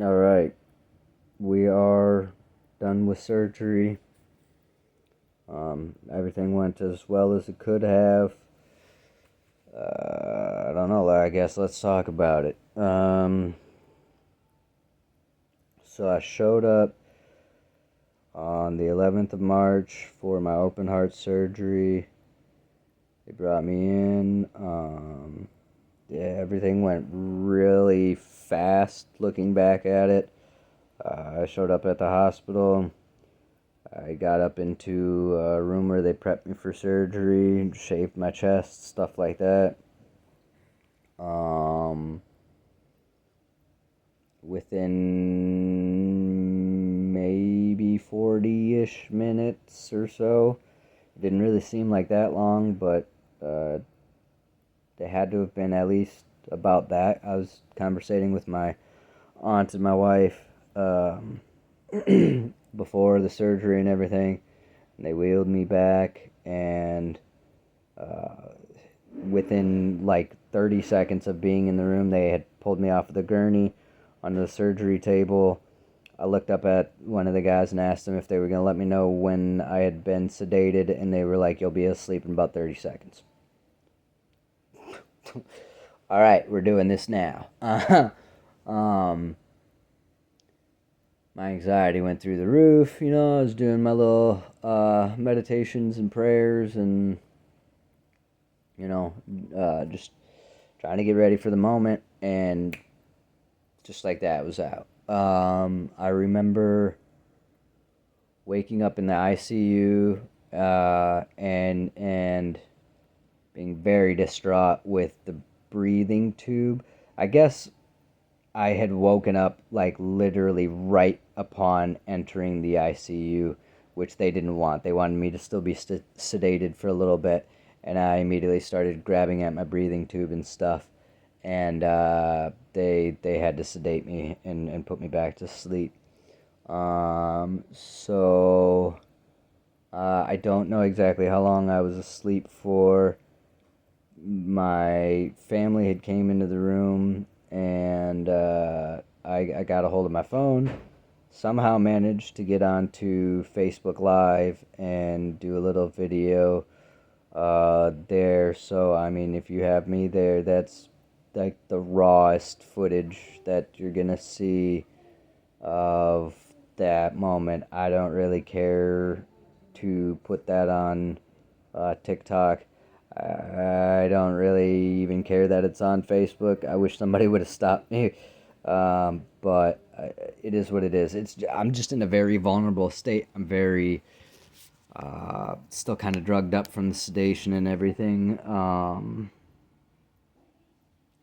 All right, we are done with surgery. Everything went as well as it could have. I don't know. I guess let's talk about it. So I showed up on the 11th of March for my open heart surgery. They brought me in. Yeah, everything went really fast looking back at it. I showed up at the hospital. I got up into a room where they prepped me for surgery, shaved my chest, stuff like that. Um, Within maybe 40 ish minutes or so, it didn't really seem like that long, but uh, they had to have been at least about that. I was conversating with my aunt and my wife um, before the surgery and everything. And they wheeled me back, and uh, within like 30 seconds of being in the room, they had pulled me off of the gurney onto the surgery table. I looked up at one of the guys and asked them if they were going to let me know when I had been sedated, and they were like, "You'll be asleep in about 30 seconds." All right, we're doing this now. Um, my anxiety went through the roof. I was doing my little meditations and prayers and, you know, just trying to get ready for the moment. And just like that, it was out. I remember waking up in the ICU and being very distraught with the breathing tube. I guess I had woken up like literally right upon entering the ICU, which they didn't want. They wanted me to still be sedated for a little bit, and I immediately started grabbing at my breathing tube and stuff. And they had to sedate me and put me back to sleep. So I don't know exactly how long I was asleep for. My family had came into the room, and I got a hold of my phone, somehow managed to get onto Facebook Live and do a little video there. So I mean, if you have me there, that's like the rawest footage that you're gonna see of that moment. I don't really care to put that on TikTok. I don't really even care that it's on Facebook. I wish somebody would have stopped me. But it is what it is. I'm just in a very vulnerable state. I'm very still kind of drugged up from the sedation and everything.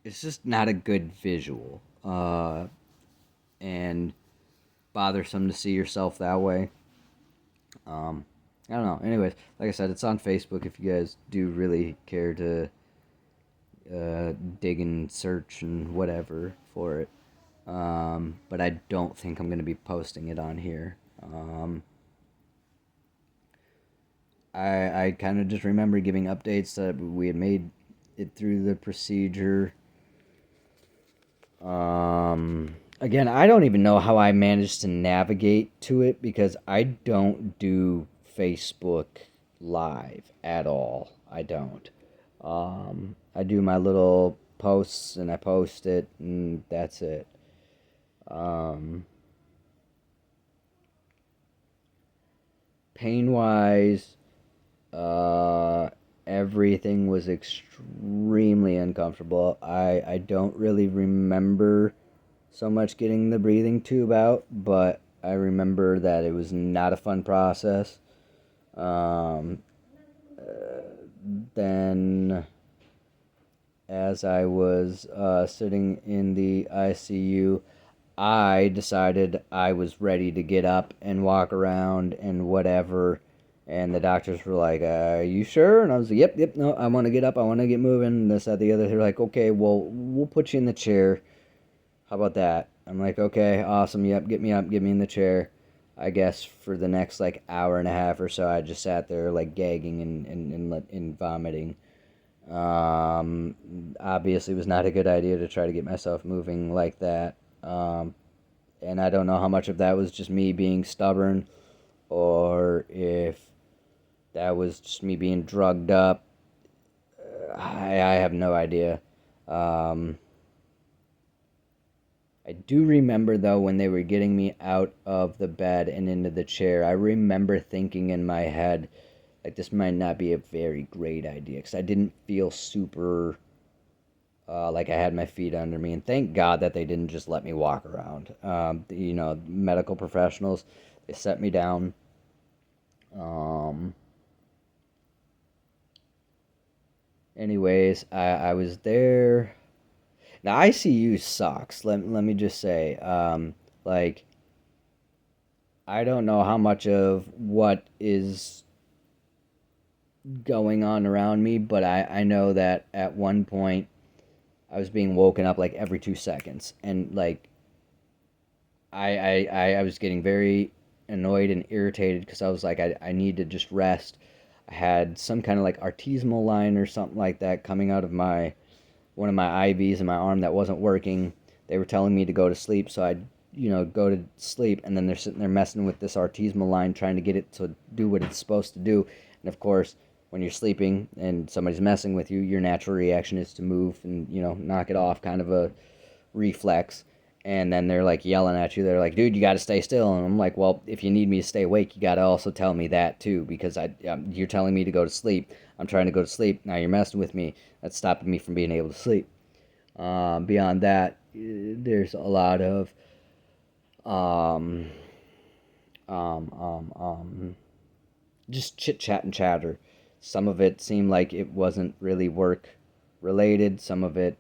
It's just not a good visual, and bothersome to see yourself that way. Um, I don't know. Anyways, like I said, it's on Facebook if you guys do really care to dig and search and whatever for it. But I don't think I'm going to be posting it on here. I kind of just remember giving updates that we had made it through the procedure. Again, I don't even know how I managed to navigate to it because I don't do Facebook Live at all. I don't. I do my little posts and I post it, and that's it. Um, Pain wise, uh, everything was extremely uncomfortable. I don't really remember so much getting the breathing tube out, but I remember that it was not a fun process. Um, then, as I was sitting in the ICU, I decided I was ready to get up and walk around and whatever. And the doctors were like, "Are you sure?" And I was like, "Yep, yep, no, I want to get up. I want to get moving." This, that, the other. They're like, "Okay, well, we'll put you in the chair. How about that?" I'm like, "Okay, awesome. Yep, get me up, get me in the chair." I guess for the next like hour and a half or so, I just sat there like gagging and vomiting. Obviously, it was not a good idea to try to get myself moving like that. And I don't know how much of that was just me being stubborn or if that was just me being drugged up. I have no idea. Um, I do remember though when they were getting me out of the bed and into the chair, I remember thinking in my head, like, this might not be a very great idea because I didn't feel super like I had my feet under me. And thank God that they didn't just let me walk around. Medical professionals, they set me down. Um, I was there. Now, ICU sucks. Let me just say, like, I don't know how much of what is going on around me, but I know that at one point I was being woken up like every 2 seconds. And, like, I was getting very annoyed and irritated because I was like, I need to just rest. I had some kind of like artesanal line or something like that coming out of my one of my IVs in my arm that wasn't working. They were telling me to go to sleep, so I'd go to sleep, and then they're sitting there messing with this artesanal line, trying to get it to do what it's supposed to do. And of course, when you're sleeping and somebody's messing with you, your natural reaction is to move and knock it off, kind of a reflex. And then they're like yelling at you. They're like, "Dude, you got to stay still." And I'm like, "Well, if you need me to stay awake, you got to also tell me that too, because you're telling me to go to sleep. I'm trying to go to sleep. Now you're messing with me. That's stopping me from being able to sleep." Beyond that, there's a lot of um, um, um, just chit chat and chatter. Some of it seemed like it wasn't really work related. Some of it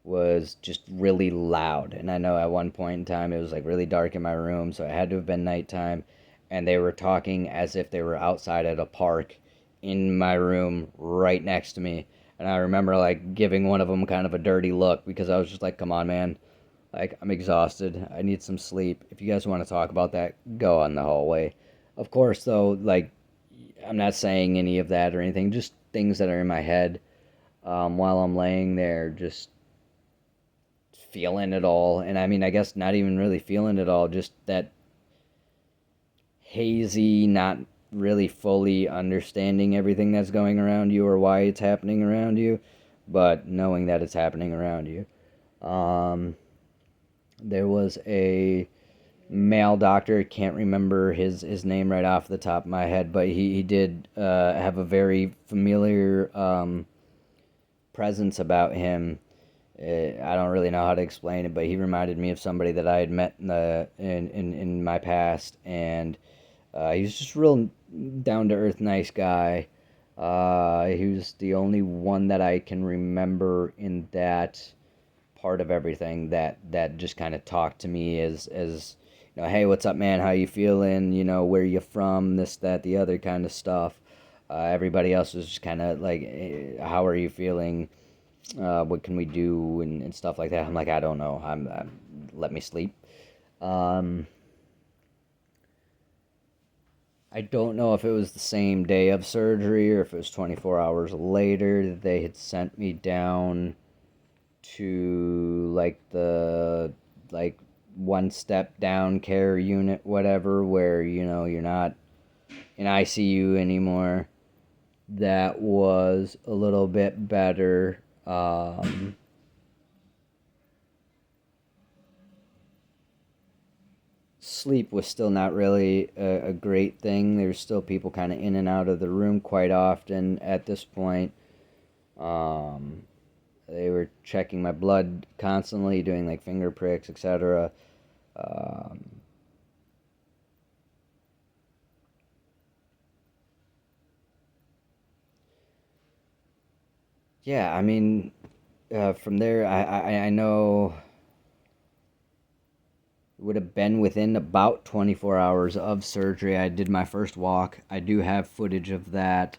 was just really loud. And I know at one point in time it was like really dark in my room, so it had to have been nighttime. And they were talking as if they were outside at a park in my room right next to me. And I remember like giving one of them kind of a dirty look because I was just like, come on, man. Like, I'm exhausted. I need some sleep. If you guys want to talk about that, go on the hallway. Of course, though, like, I'm not saying any of that or anything, just things that are in my head while I'm laying there, just feeling it all. And I mean, I guess not even really feeling it all, just that hazy, not really fully understanding everything that's going around you or why it's happening around you, but knowing that it's happening around you. Um, there was a male doctor, can't remember his name right off the top of my head, but he did have a very familiar presence about him. I don't really know how to explain it, but he reminded me of somebody that I had met in my past, and he was just real down to earth, nice guy. He was the only one that I can remember in that part of everything that just kind of talked to me as hey, what's up, man? How you feeling? Where you from? This, that, the other kind of stuff. Everybody else was just kind of like, how are you feeling? What can we do and stuff like that. I'm like, I don't know. I'm let me sleep. Um, I don't know if it was the same day of surgery or if it was 24 hours later that they had sent me down to like the like one step down care unit, whatever, where you're not in ICU anymore. That was a little bit better. Sleep was still not really a great thing. There's still people kind of in and out of the room quite often at this point. Um, they were checking my blood constantly, doing like finger pricks, etc. Um, yeah, I mean, from there, I know it would have been within about 24 hours of surgery. I did my first walk. I do have footage of that.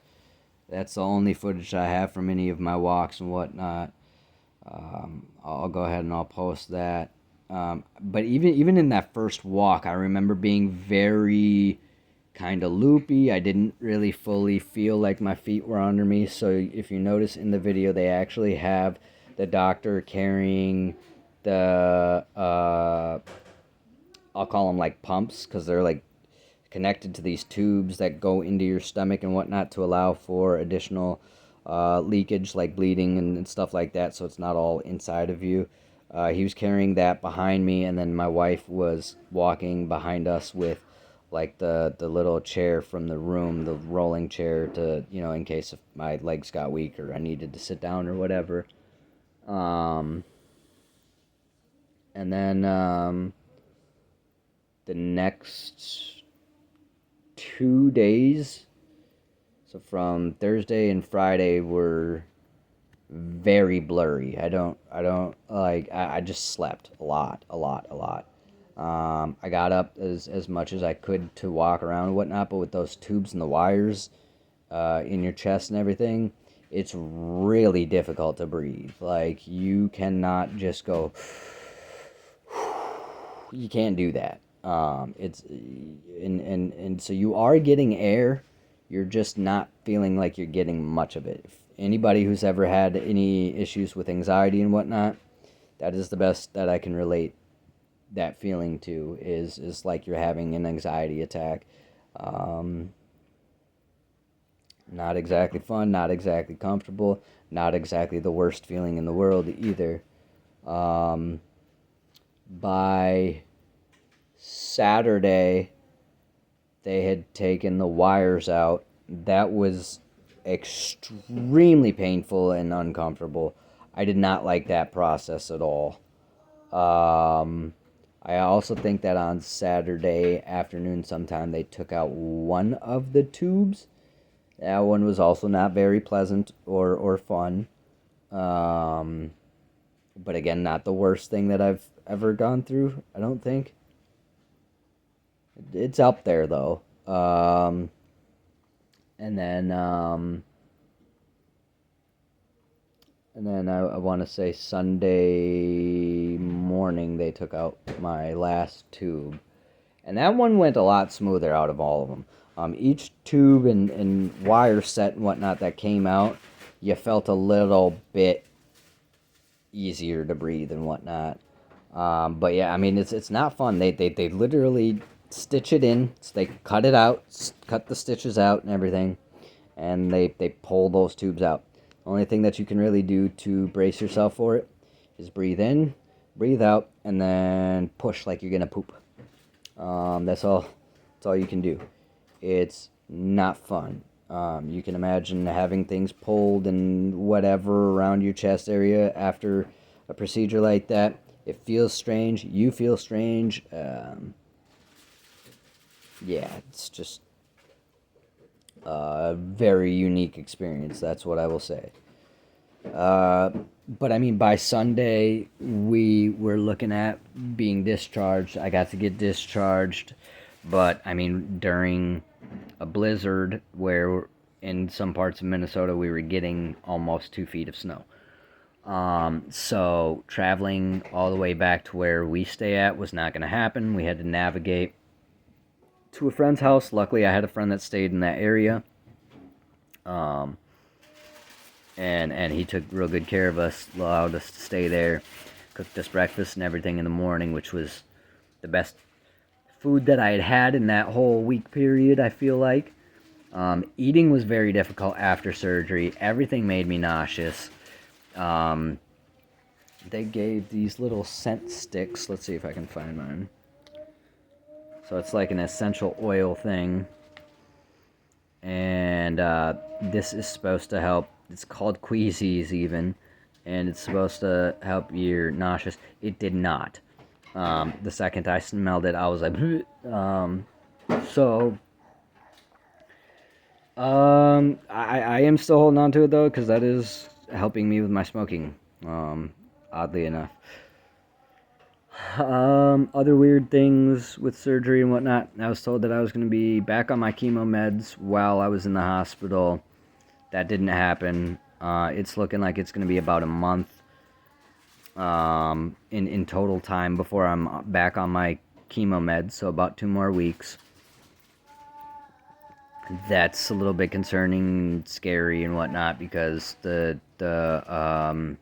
That's the only footage I have from any of my walks and whatnot. I'll go ahead and I'll post that. But even in that first walk, I remember being very kind of loopy. I didn't really fully feel like my feet were under me. So if you notice in the video, they actually have the doctor carrying the call them like pumps, because they're like connected to these tubes that go into your stomach and whatnot to allow for additional leakage, like bleeding and stuff like that, so it's not all inside of you. He was carrying that behind me, and then my wife was walking behind us with like the little chair from the room, the rolling chair, to, in case if my legs got weak or I needed to sit down or whatever. Um, and then the next 2 days, so from Thursday and Friday, were very blurry. I just slept a lot, a lot, a lot. I got up as much as I could to walk around and whatnot, but with those tubes and the wires in your chest and everything, it's really difficult to breathe. Like, you cannot just go, you can't do that. And so you are getting air, you're just not feeling like you're getting much of it. If anybody who's ever had any issues with anxiety and whatnot, that is the best that I can relate that feeling to, is like you're having an anxiety attack. Um, Not exactly fun, not exactly comfortable, not exactly the worst feeling in the world either. Um, by Saturday, they had taken the wires out. That was extremely painful and uncomfortable. I did not like that process at all. Um, I also think that on Saturday afternoon sometime they took out one of the tubes. That one was also not very pleasant or fun. Um, but again, not the worst thing that I've ever gone through, I don't think. It's up there though. And then I want to say Sunday morning they took out my last tube. And that one went a lot smoother out of all of them. Each tube and wire set and whatnot that came out, you felt a little bit easier to breathe and whatnot. But yeah, I mean, it's not fun. They literally stitch it in. So they cut it out, cut the stitches out and everything, and they pull those tubes out. The only thing that you can really do to brace yourself for it is breathe in, breathe out, and then push like you're gonna poop. That's all. That's all you can do. It's not fun. You can imagine having things pulled and whatever around your chest area after a procedure like that. It feels strange. You feel strange. Yeah, it's just a very unique experience. That's what I will say. But I mean, by Sunday, we were looking at being discharged. I got to get discharged, but I mean, during a blizzard where in some parts of Minnesota we were getting almost 2 feet of snow. So traveling all the way back to where we stay at was not going to happen. We had to navigate to a friend's house. Luckily, I had a friend that stayed in that area. And he took real good care of us, allowed us to stay there, cooked us breakfast and everything in the morning, which was the best food that I had had in that whole week period, I feel like. Eating was very difficult after surgery. Everything made me nauseous. They gave these little scent sticks. Let's see if I can find mine. So it's like an essential oil thing. And this is supposed to help. It's called Queasies even. And it's supposed to help your nauseous. It did not. The second I smelled it, I was like, so I am still holding on to it though, because that is helping me with my smoking, oddly enough. Other weird things with surgery and whatnot. I was told that I was going to be back on my chemo meds while I was in the hospital. That didn't happen. It's looking like it's going to be about a month in total time before I'm back on my chemo meds, so about 2 more weeks. That's a little bit concerning, scary, and whatnot, because the chemo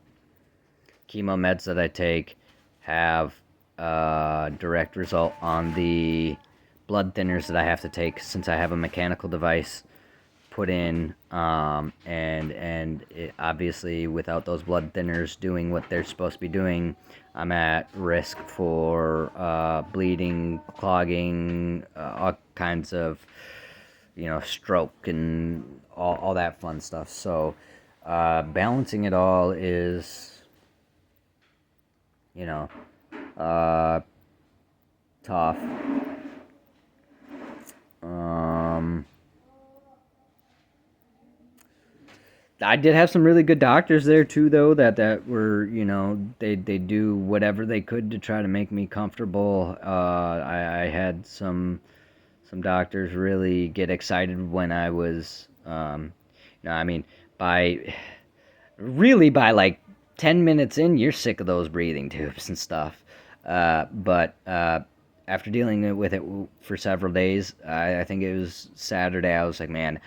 meds that I take have direct result on the blood thinners that I have to take since I have a mechanical device put in, and obviously without those blood thinners doing what they're supposed to be doing, I'm at risk for bleeding, clogging, all kinds of, stroke and all that fun stuff. So balancing it all is, uh, tough. I did have some really good doctors there too, though. That were, they do whatever they could to try to make me comfortable. I had some doctors really get excited when I was, I mean, by by like 10 minutes in, you're sick of those breathing tubes and stuff. But after dealing with it for several days, I think it was Saturday, I was like, man,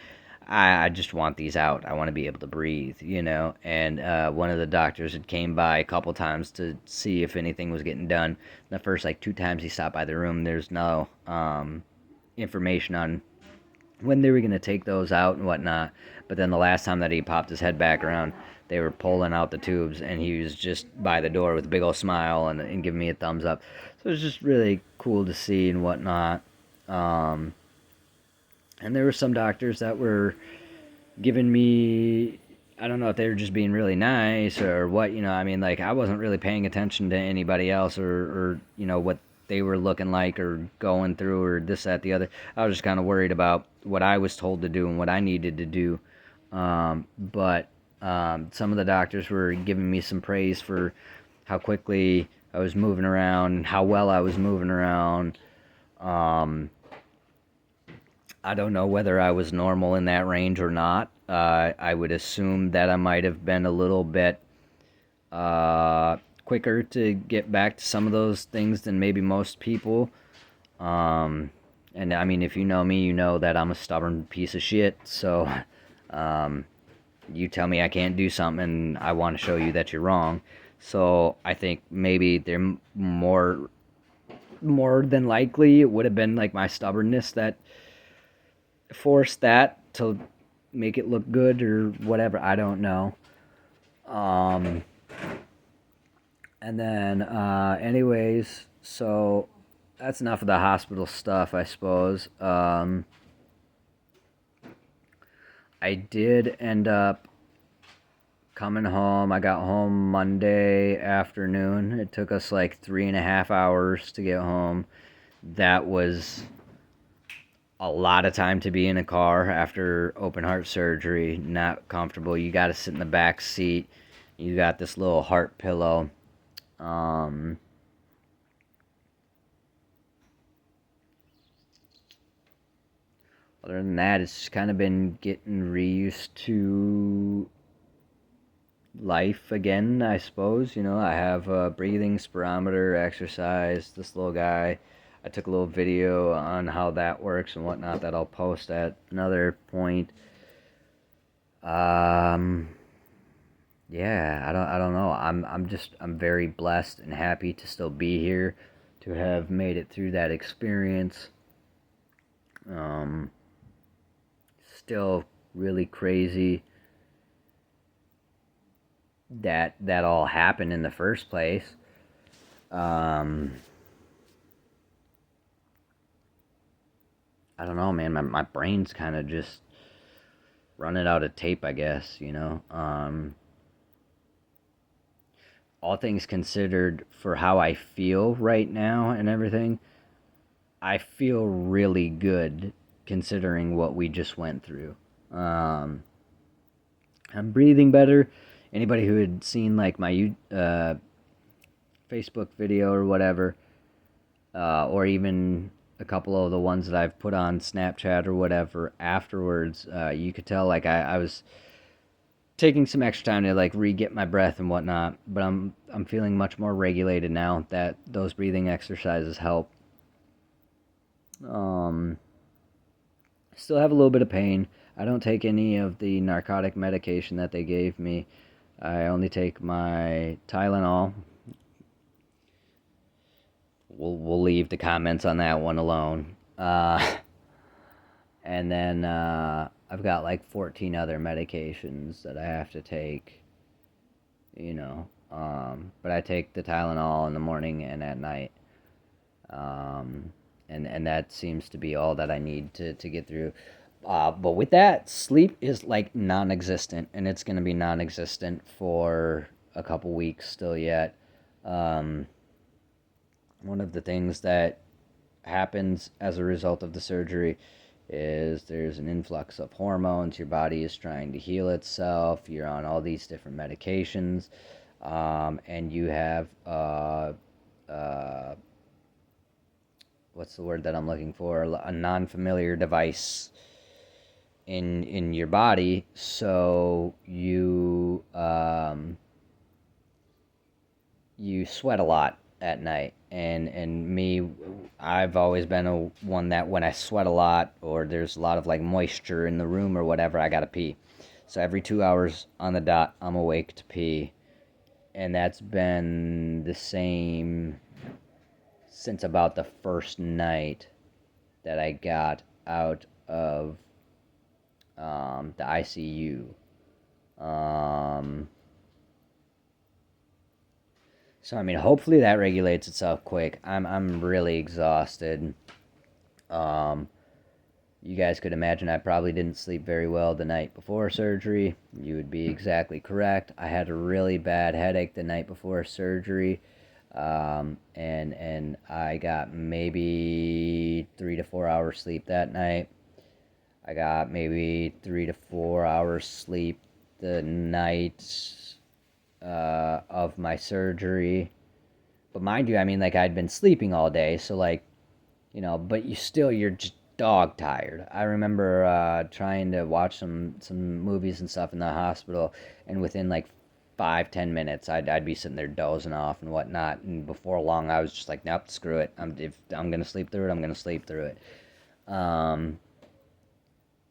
I just want these out. I want to be able to breathe. And one of the doctors had came by a couple times to see if anything was getting done. The first like 2 times he stopped by the room, there's no information on when they were going to take those out and whatnot. But then the last time that he popped his head back around, they were pulling out the tubes, and he was just by the door with a big old smile and giving me a thumbs up. So it was just really cool to see and whatnot. Um, and there were some doctors that were giving me, I don't know if they were just being really nice or what, I mean, like, I wasn't really paying attention to anybody else or what they were looking like or going through or this, that, the other. I was just kind of worried about what I was told to do and what I needed to do. But some of the doctors were giving me some praise for how quickly I was moving around and how well I was moving around. I don't know whether I was normal in that range or not. I would assume that I might have been a little bit quicker to get back to some of those things than maybe most people. And I mean, if you know me, you know that I'm a stubborn piece of shit. So you tell me I can't do something, and I want to show you that you're wrong. So I think maybe they're more than likely it would have been like my stubbornness that forced that to make it look good or whatever. I don't know. And then, anyways, so that's enough of the hospital stuff, I suppose. I did end up coming home. I got home Monday afternoon. It took us like 3.5 hours to get home. That was a lot of time to be in a car after open heart surgery. Not comfortable. You got to sit in the back seat. You got this little heart pillow. Other than that, it's just kind of been getting reused to life again, I suppose. I have a breathing spirometer, exercise, this little guy. I took a little video on how that works and whatnot that I'll post at another point. Yeah, I don't know. I'm very blessed and happy to still be here, to have made it through that experience. Still really crazy that all happened in the first place. I don't know, man. My brain's kind of just running out of tape, I guess. All things considered, for how I feel right now and everything, I feel really good considering what we just went through. I'm breathing better. Anybody who had seen like my Facebook video or whatever, or even a couple of the ones that I've put on Snapchat or whatever afterwards, you could tell like I was taking some extra time to like re-get my breath and whatnot, but I'm feeling much more regulated now that those breathing exercises help. Still have a little bit of pain. I don't take any of the narcotic medication that they gave me. I only take my Tylenol. we'll leave the comments on that one alone. And then I've got like 14 other medications that I have to take, you know. But I take the Tylenol in the morning and at night. Um, and that seems to be all that I need to get through. But with that, sleep is like non existent, and it's going to be non existent for a couple weeks still yet. Um, One of the things that happens as a result of the surgery is there's an influx of hormones. Your body is trying to heal itself. You're on all these different medications, and you have uh, what's the word that I'm looking for? A non-familiar device in your body, so you sweat a lot at night. And me, I've always been one that when I sweat a lot or there's a lot of like moisture in the room or whatever, I gotta pee. So every 2 hours on the dot, I'm awake to pee, and that's been the same since about the first night that I got out of the ICU. Um, so I mean, hopefully that regulates itself quick. I'm really exhausted. Um, you guys could imagine I probably didn't sleep very well the night before surgery. You would be exactly correct. I had a really bad headache the night before surgery, and I got maybe 3 to 4 hours sleep that night. I got maybe 3 to 4 hours sleep the night of my surgery. But mind you, I mean, like I'd been sleeping all day, so like, but you're just dog tired. I remember trying to watch some movies and stuff in the hospital, and within like 5-10 minutes, I'd be sitting there dozing off and whatnot. And before long, I was just like, nope, screw it. If I'm gonna sleep through it, I'm gonna sleep through it. Um,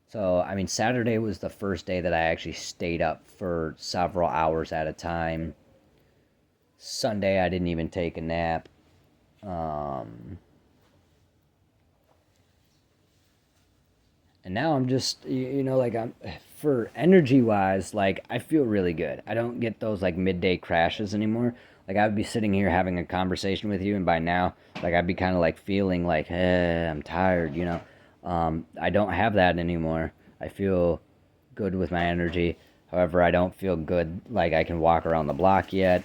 so I mean, Saturday was the first day that I actually stayed up for several hours at a time. Sunday, I didn't even take a nap. Um, and now I'm just, like I'm for energy wise, like I feel really good. I don't get those like midday crashes anymore. Like I would be sitting here having a conversation with you, and by now, like I'd be kind of like feeling like, I'm tired. I don't have that anymore. I feel good with my energy. However, I don't feel good like I can walk around the block yet.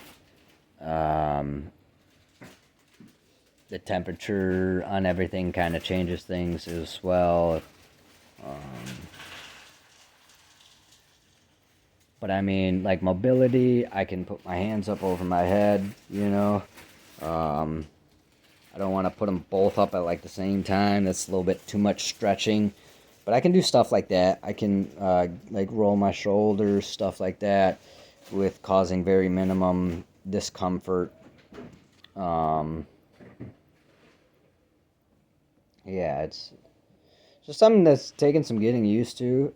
Um, the temperature on everything kind of changes things as well. Um, but I mean, like mobility, I can put my hands up over my head. Um, I don't want to put them both up at like the same time. That's a little bit too much stretching. But I can do stuff like that. I can like roll my shoulders, stuff like that, with causing very minimum discomfort. Um, yeah, it's just something that's taken some getting used to.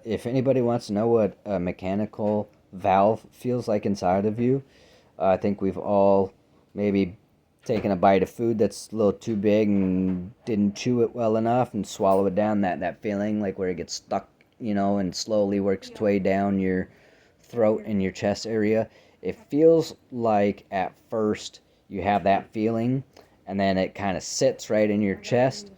If anybody wants to know what a mechanical valve feels like inside of you, I think we've all maybe taken a bite of food that's a little too big and didn't chew it well enough and swallow it down. That feeling, like where it gets stuck, and slowly works its way down your throat and your chest area. It feels like at first you have that feeling, and then it kind of sits right in your chest,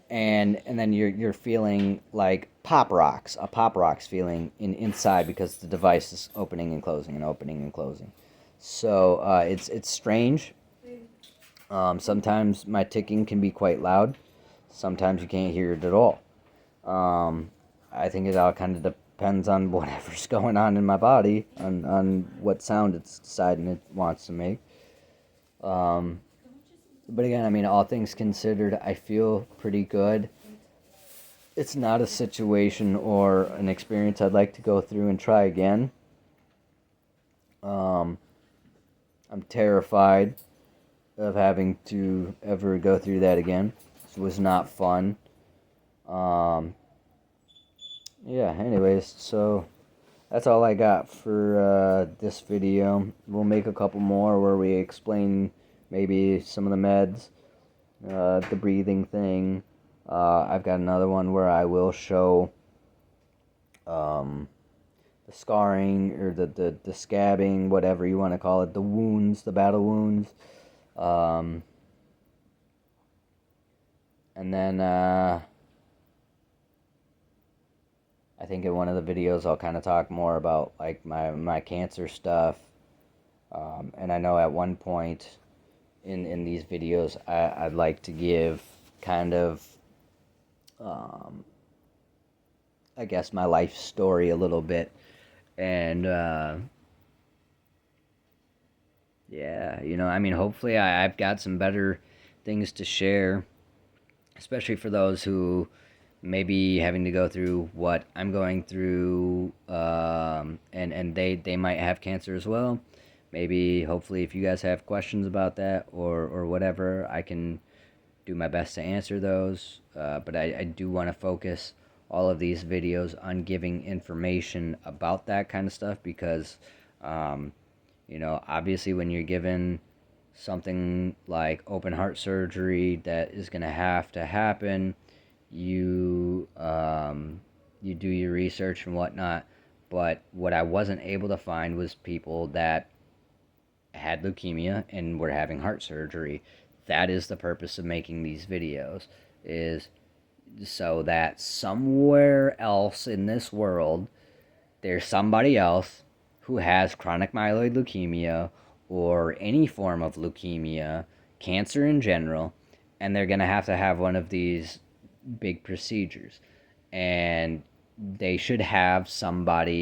and then you're feeling like a pop rocks feeling inside because the device is opening and closing and opening and closing. So it's strange. Sometimes my ticking can be quite loud. Sometimes you can't hear it at all. Um, I think it all kind of depends on whatever's going on in my body, on what sound it's deciding it wants to make. Um, but again, I mean, all things considered, I feel pretty good. It's not a situation or an experience I'd like to go through and try again. Um, I'm terrified of having to ever go through that again. It was not fun. Um, yeah, anyways, so that's all I got for this video. We'll make a couple more where we explain maybe some of the meds, the breathing thing. I've got another one where I will show the scarring or the scabbing, whatever you want to call it, the wounds, the battle wounds. And then I think in one of the videos I'll kind of talk more about like my cancer stuff. And I know at one point in these videos I'd like to give kind of I guess my life story a little bit. And yeah, I mean, hopefully I've got some better things to share, especially for those who may be having to go through what I'm going through, and they might have cancer as well. Maybe, hopefully, if you guys have questions about that or whatever, I can do my best to answer those. But I do want to focus all of these videos on giving information about that kind of stuff because, obviously, when you're given something like open heart surgery that is going to have to happen, you do your research and whatnot. But what I wasn't able to find was people that had leukemia and were having heart surgery. That is the purpose of making these videos, is so that somewhere else in this world there's somebody else who has chronic myeloid leukemia or any form of leukemia, cancer in general, and they're going to have one of these big procedures. And they should have somebody